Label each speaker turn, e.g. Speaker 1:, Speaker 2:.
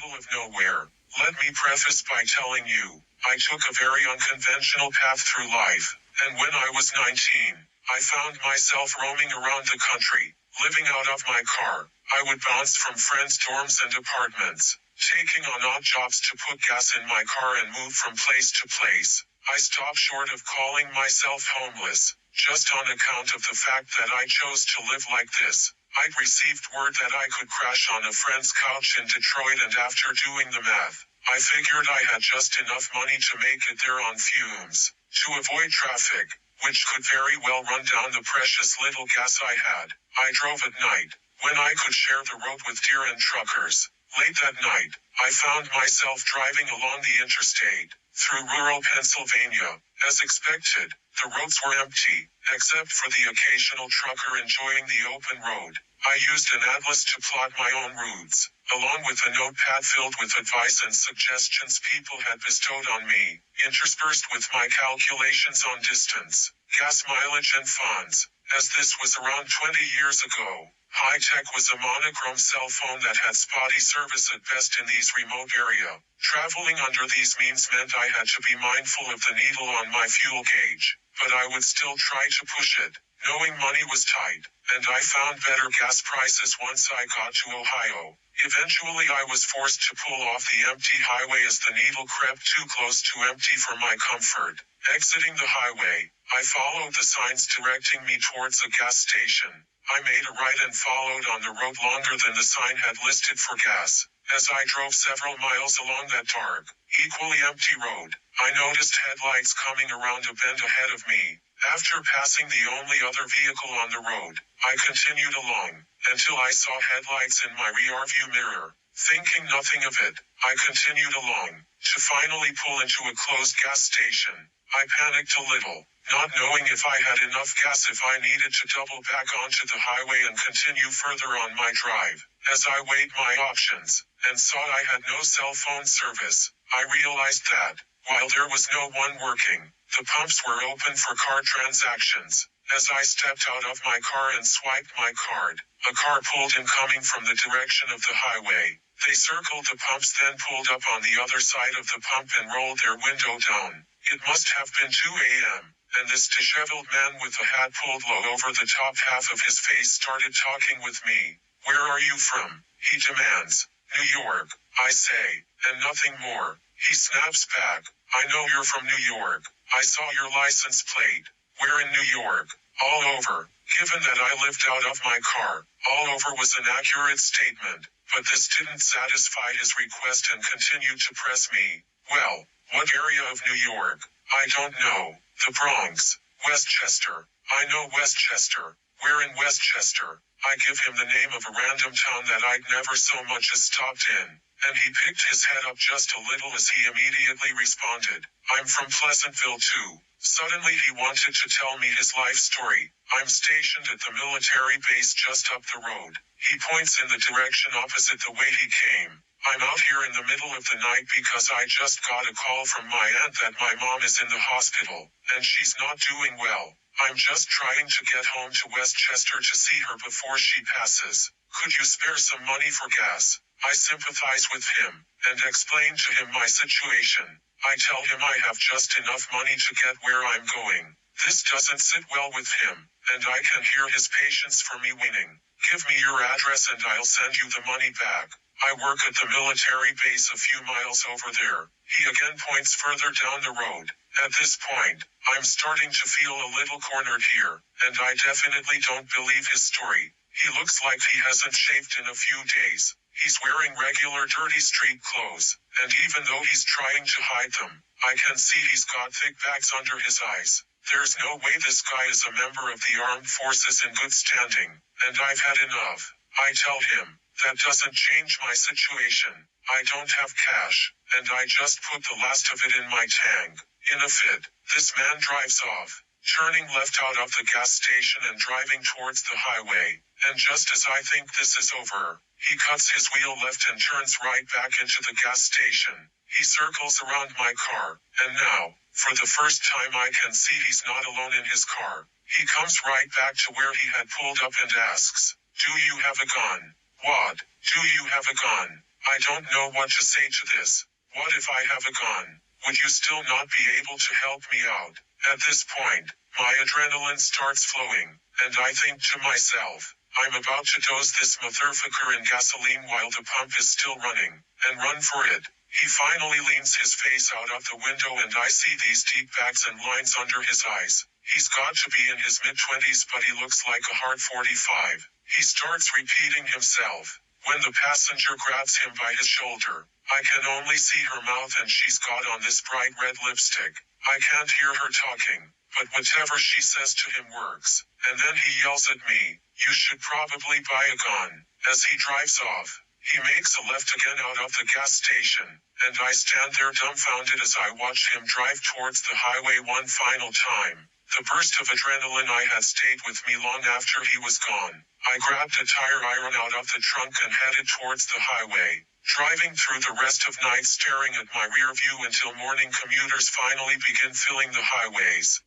Speaker 1: middle of nowhere. Let me preface by telling you, I took a very unconventional path through life, and when I was 19, I found myself roaming around the country, living out of my car. I would bounce from friends' dorms and apartments, taking on odd jobs to put gas in my car and move from place to place. I stopped short of calling myself homeless, just on account of the fact that I chose to live like this. I'd received word that I could crash on a friend's couch in Detroit, and after doing the math, I figured I had just enough money to make it there on fumes. To avoid traffic, which could very well run down the precious little gas I had, I drove at night, when I could share the road with deer and truckers. Late that night, I found myself driving along the interstate, through rural Pennsylvania. As expected, the roads were empty, except for the occasional trucker enjoying the open road. I used an atlas to plot my own routes, along with a notepad filled with advice and suggestions people had bestowed on me, interspersed with my calculations on distance, gas mileage and funds. As this was around 20 years ago, high-tech was a monochrome cell phone that had spotty service at best in these remote areas. Traveling under these means meant I had to be mindful of the needle on my fuel gauge, but I would still try to push it, knowing money was tight, and I found better gas prices once I got to Ohio. Eventually I was forced to pull off the empty highway as the needle crept too close to empty for my comfort. Exiting the highway, I followed the signs directing me towards a gas station. I made a right and followed on the road longer than the sign had listed for gas. As I drove several miles along that dark, equally empty road, I noticed headlights coming around a bend ahead of me. After passing the only other vehicle on the road, I continued along, until I saw headlights in my rearview mirror. Thinking nothing of it, I continued along, to finally pull into a closed gas station. I panicked a little, not knowing if I had enough gas if I needed to double back onto the highway and continue further on my drive. As I weighed my options, and saw I had no cell phone service, I realized that, while there was no one working, the pumps were open for card transactions. As I stepped out of my car and swiped my card, a car pulled in coming from the direction of the highway. They circled the pumps, then pulled up on the other side of the pump and rolled their window down. It must have been 2 a.m., and this disheveled man with a hat pulled low over the top half of his face started talking with me. "Where are you from?" he demands. "New York," I say, and nothing more. He snaps back, "I know you're from New York. I saw your license plate. Where in New York?" All over. Given that I lived out of my car, all over was an accurate statement, but this didn't satisfy his request and continued to press me. "Well, what area of New York?" "I don't know." "The Bronx." "Westchester." "I know Westchester." "Where in Westchester?" I give him the name of a random town that I'd never so much as stopped in, and he picked his head up just a little as he immediately responded, "I'm from Pleasantville too." Suddenly he wanted to tell me his life story. "I'm stationed at the military base just up the road." He points in the direction opposite the way he came. "I'm out here in the middle of the night because I just got a call from my aunt that my mom is in the hospital, and she's not doing well. I'm just trying to get home to Westchester to see her before she passes. Could you spare some money for gas?" I sympathize with him, and explain to him my situation. I tell him I have just enough money to get where I'm going. This doesn't sit well with him, and I can hear his patience for me waning. "Give me your address and I'll send you the money back. I work at the military base a few miles over there." He again points further down the road. At this point, I'm starting to feel a little cornered here, and I definitely don't believe his story. He looks like he hasn't shaved in a few days. He's wearing regular dirty street clothes, and even though he's trying to hide them, I can see he's got thick bags under his eyes. There's no way this guy is a member of the armed forces in good standing, and I've had enough. I tell him, that doesn't change my situation. I don't have cash, and I just put the last of it in my tank. In a fit, this man drives off, turning left out of the gas station and driving towards the highway. And just as I think this is over, he cuts his wheel left and turns right back into the gas station. He circles around my car, and now, for the first time I can see he's not alone in his car. He comes right back to where he had pulled up and asks, "Do you have a gun?" "What? Do you have a gun?" I don't know what to say to this. What if I have a gun? Would you still not be able to help me out? At this point, my adrenaline starts flowing, and I think to myself, I'm about to dose this motherfucker in gasoline while the pump is still running, and run for it. He finally leans his face out of the window and I see these deep bags and lines under his eyes. He's got to be in his mid-20s but he looks like a hard 45. He starts repeating himself. When the passenger grabs him by his shoulder, I can only see her mouth and she's got on this bright red lipstick. I can't hear her talking, but whatever she says to him works. And then he yells at me, "You should probably buy a gun." As he drives off, he makes a left again out of the gas station, and I stand there dumbfounded as I watch him drive towards the highway one final time. The burst of adrenaline I had stayed with me long after he was gone. I grabbed a tire iron out of the trunk and headed towards the highway, driving through the rest of night staring at my rear view until morning commuters finally begin filling the highways.